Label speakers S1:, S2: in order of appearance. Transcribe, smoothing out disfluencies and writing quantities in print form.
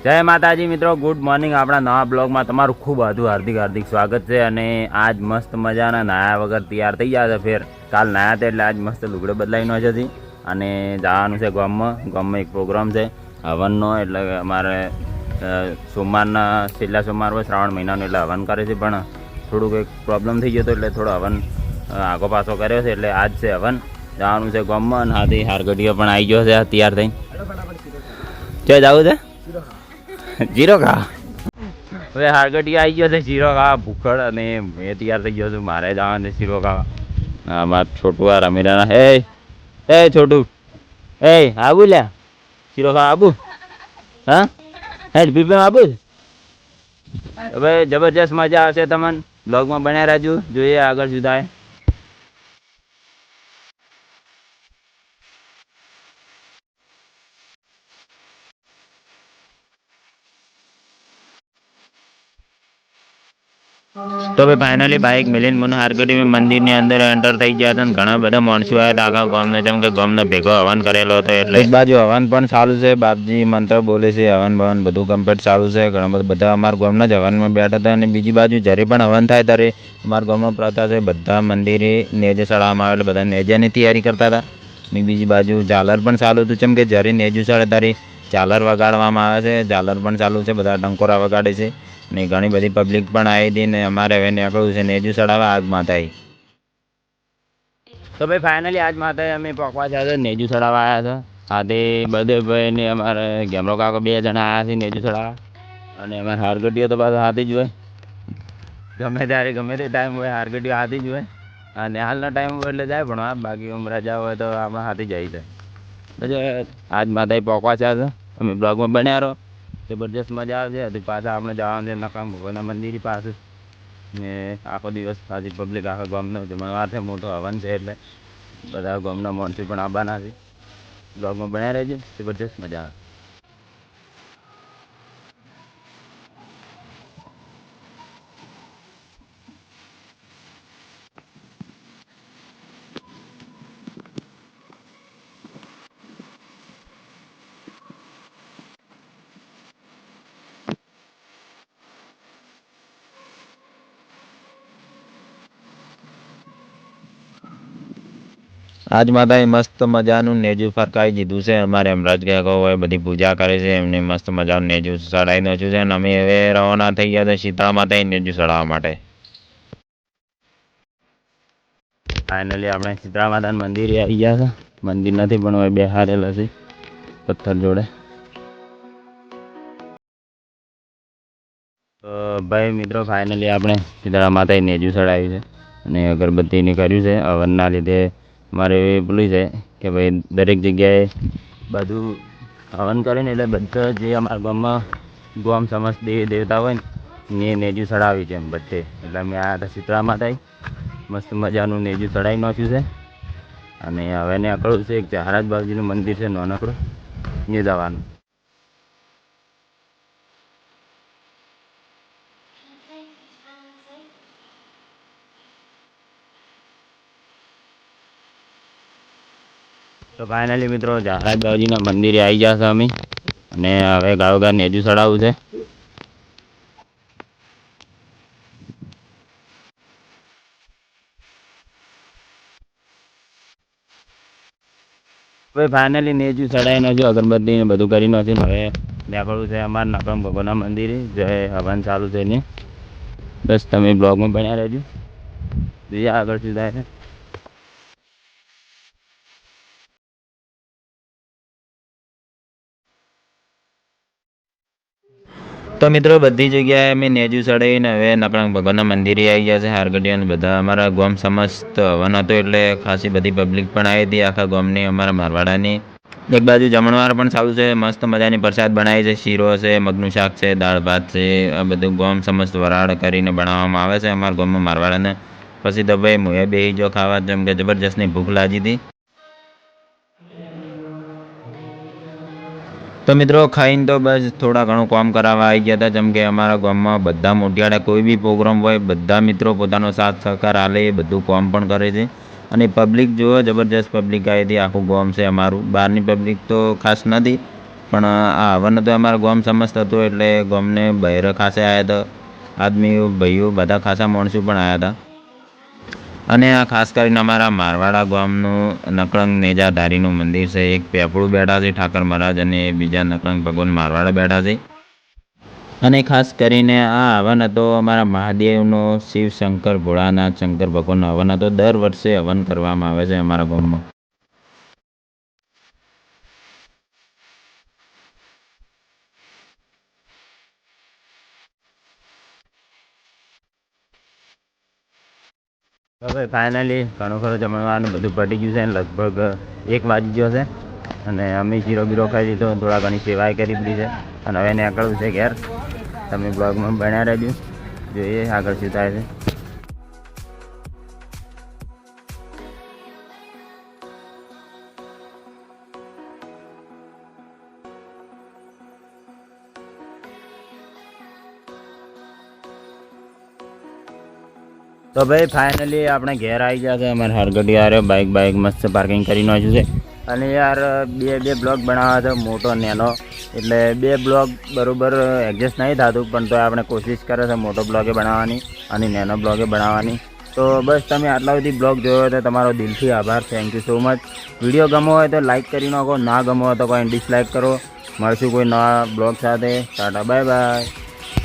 S1: જય માતાજી મિત્રો, ગુડ મોર્નિંગ. આપણા નવા બ્લોગમાં તમારું ખૂબ હાર્દિક સ્વાગત છે. અને આજ મસ્ત મજાના નાયા વગર તૈયાર થઈ ગયા છે. ફેર કાલ નાયા હતા એટલે આજ મસ્ત લુગડો બદલાવીનો છે અને જવાનું છે ગામમાં એક પ્રોગ્રામ છે હવનનો. એટલે અમારે સોમવારના છેલ્લા સોમવાર હોય શ્રાવણ મહિનાનો એટલે હવન કરે છે, પણ થોડુંક એક પ્રોબ્લેમ થઈ ગયો હતો એટલે થોડો હવન આગો પાછો કર્યો છે. એટલે આજ છે હવન, જવાનું છે ગામમાં. અને હાથી હારગઢીઓ પણ આવી ગયો છે તૈયાર થઈને. ક્યાં જવું છે? જીરો ખા. હવે હારગઢી આવી ગયો છે જીરો ખાવા ભૂખડ, અને મેં તૈયાર થઈ ગયો છું. મારે જવાનું છે જીરો ખાવા. મારે છોટું આ રમીરાના. એ છોટું, આબુ લ્યા જીરો ખાવા આબુ. હા બીપીમાં આબુ. હવે જબરજસ્ત મજા આવશે. તમને બ્લોગમાં બન્યા રહેજો, જોઈએ આગળ શું થાય. તો ભાઈ ફાઇનલી બાઇક મિલીને મને હારગઢી મંદિરની અંદર એન્ટર થઈ ગયા હતા. ઘણા બધા માણસો આવ્યા હતા આખા ગામને, જેમ કે ગામને ભેગો હવન કરેલો હતો. એટલે એક બાજુ હવન પણ ચાલુ છે, બાપજી મંત્ર બોલે છે, હવન ભવન બધું કમ્પ્લીટ ચાલુ છે. ઘણા બધા અમારા ગામના જ હવનમાં બેઠા હતા. અને બીજી બાજુ જ્યારે પણ હવન થાય ત્યારે અમારા ગામમાં પ્રથા છે, બધા મંદિરે નેજે ચડાવવામાં આવે એટલે બધા નેજાની તૈયારી કરતા હતા. અને બીજી બાજુ ઝાલર પણ ચાલુ હતું, જેમ કે જ્યારે નેજું ચડે ત્યારે ઝાલર વગાડવામાં આવે છે. ઝાલર પણ ચાલુ છે, બધા ડંકોરા વગાડે છે. ને ઘણી બધી પબ્લિક પણ આવી હતી. ને અમારે હવે નીકળવું છે નેજુ ચડાવવા આગ માતાએ. તો ભાઈ ફાઇનલી આજ માતાએ અમે પકવા જાય નેજુ ચડાવવા આવ્યા હતા. હાથે બધે ભાઈ ને અમારે ગેમરો કાકો 2 જણા આવ્યા છે નેજુ ચડાવવા. અને અમારે હારગઢીઓ તો પાછું હાથી જ હોય, ગમે ત્યારે ગમે તે ટાઈમ હોય હારગઢીઓ હાથી જ હોય. અને હાલના ટાઈમ હોય એટલે જાય, પણ બાકી રજા હોય તો આપણે હાથી જઈ જાય. આજ માતાએ પકવા છે, અમે બ્લોગમાં બન્યા રહો, જબરજસ્ત મજા આવશે. હજી પાછા આપણે જવાનું છે નકામ ભગવાનના મંદિર પાસે. ને આખો દિવસ પાછી પબ્લિક આખા ગામનો જમણવાર છે, મોટો હવન છે એટલે બધા ગામના માણસો પણ આવવાના છે. બ્લોગમાં બન્યા રહેજો, જબરજસ્ત મજા આવે. આજ માતાએ મસ્ત મજાનું નેજું ફરકાવી દીધું છે. અમારે હમણાં જ કાકો હોય બધી પૂજા કરે છે, એમને મસ્ત મજાનું નેજું ચડાવી નાખ્યું છે. અને અમે હવે રવાના થઈ ગયા હતા શીતળા માતાએ નેજું ચડાવવા માટે. ફાઇનલી આપણે શીતળા માતાના મંદિરે આવી ગયા છે. મંદિર નથી પણ હવે બેહાડેલા છે પથ્થર જોડે. તો ભાઈ મિત્રો ફાઇનલી આપણે શીતળા માતાએ નેજું ચડાવ્યું છે અને અગરબત્તીને કર્યું છે. હવનના લીધે મારે પેલું છે કે ભાઈ દરેક જગ્યાએ બધું હવન કરે ને એટલે બધા જે અમારા ગામમાં ગામ સમસ્ત દેવી દેવતા હોય ને એ નેજું ચડાવી છે એમ બધે. એટલે અમે આ હતા શીતળા માતાએ મસ્ત મજાનું નેજું ચડાવી નાખ્યું છે. અને હવે નીકળવું છે, એક જહારાજ બાપજીનું મંદિર છે નાનકડું, એ જવાનું. તો ફાઇનલી મિત્રો જહારાજ બાપજીના મંદિરે આવી ગયા છે અમે, અને હવે ગાળો નેજું ચડાવવું છે. હવે ફાઇનલી નેજું ચડાવી નાખ્યું, અગરબત્તી ને બધું કરી નાખ્યું. હવે નીકળવું છે અમારા નકમ ભગવાનના મંદિરે, જે હવન ચાલુ છે ને. બસ તમે બ્લોગમાં બન્યા રહેજો, જોઈએ આગળ શું થાય છે. તો મિત્રો બધી જગ્યાએ અમે નેજું ચડાવીને હવે આપણા ભગવાનના મંદિરે આવી ગયા છે હારગઢીયા. બધા અમારા ગામ સમસ્ત હવન હતો એટલે ખાસી બધી પબ્લિક પણ આવી હતી આખા ગામની, અમારા મારવાડાની. એક બાજુ જમણવાર પણ ચાલુ છે, મસ્ત મજાની પ્રસાદ બનાવી છે, શીરો છે, મગનું શાક છે, દાળ ભાત છે. આ બધું ગામ સમસ્ત વરાળ કરીને બનાવવામાં આવે છે અમારા ગામમાં મારવાડાને. પછી તો ભાઈ મુએ બેસી ગયો ખાવા, જેમ કે જબરજસ્તની ભૂખ લાગી હતી. તો મિત્રો ખાઈને તો બસ થોડા ઘણું કામ કરાવવા આવી ગયા હતા, જેમ કે અમારા ગામમાં બધા મોટિયાળા કોઈ બી પ્રોગ્રામ હોય બધા મિત્રો પોતાનો સાથ સહકાર આલે, એ બધું કામ પણ કરે છે. અને પબ્લિક જુઓ જબરજસ્ત પબ્લિક આવી હતી, આખું ગામ છે અમારું. બહારની પબ્લિક તો ખાસ નથી, પણ આ હવન તો અમારા ગામ સમસ્ત હતું એટલે ગામને બહેર ખાસે આવ્યા હતા, આદમીઓ ભાઈઓ બધા ખાસા માણસો પણ આવ્યા હતા. અને આ ખાસ કરીને અમારા મારવાડા ગામનું નકળંગ નેજાધારીનું મંદિર છે. એક પેપળું બેઠા છે ઠાકર મહારાજ અને બીજા નકળંગ ભગવાન મારવાડા બેઠા છે. અને ખાસ કરીને આ હવન હતો અમારા મહાદેવનો, શિવ શંકર ભોળાનાથ શંકર ભગવાનનો હવન હતો. દર વર્ષે હવન કરવામાં આવે છે અમારા ગામમાં. હવે ફાઇનલી ઘણું ખરું જમવાનું બધું પટી ગયું છે. લગભગ 1 વાગી ગયો છે અને અમે જીરો બીરો ખાઈ લીધો, થોડા ઘણી સેવાય કરી દીધી છે અને હવે નીકળવું છે ઘેર. તમે બ્લોગમાં બન્યા રહેજો, જોઈએ આગળ શું થાય છે. તો ભાઈ ફાઇનલી આપણે ઘેર આવી ગયા છે. અમારે હરગઢી આવ્યો, બાઇક મસ્ત પાર્કિંગ કરી નાખ્યું છે. અને યાર બે બ્લોગ બનાવ્યા હતો, મોટો નેનો, એટલે 2 બ્લોગ બરાબર એડજસ્ટ નહીં થતું, પણ તો આપણે કોશિશ કરે છે મોટો બ્લોગે બનાવવાની અને નેનો બ્લોગે બનાવવાની. તો બસ તમે આટલા સુધી બ્લોગ જોયો હોય તો તમારો દિલથી આભાર, thank you so much. Video ગમો હોય તો લાઇક કરી નાખો, ના ગમો હોય તો કોઈ ડિસલાઇક કરો. મળશું કોઈ નવા બ્લોગ સાથે. Tata bye bye.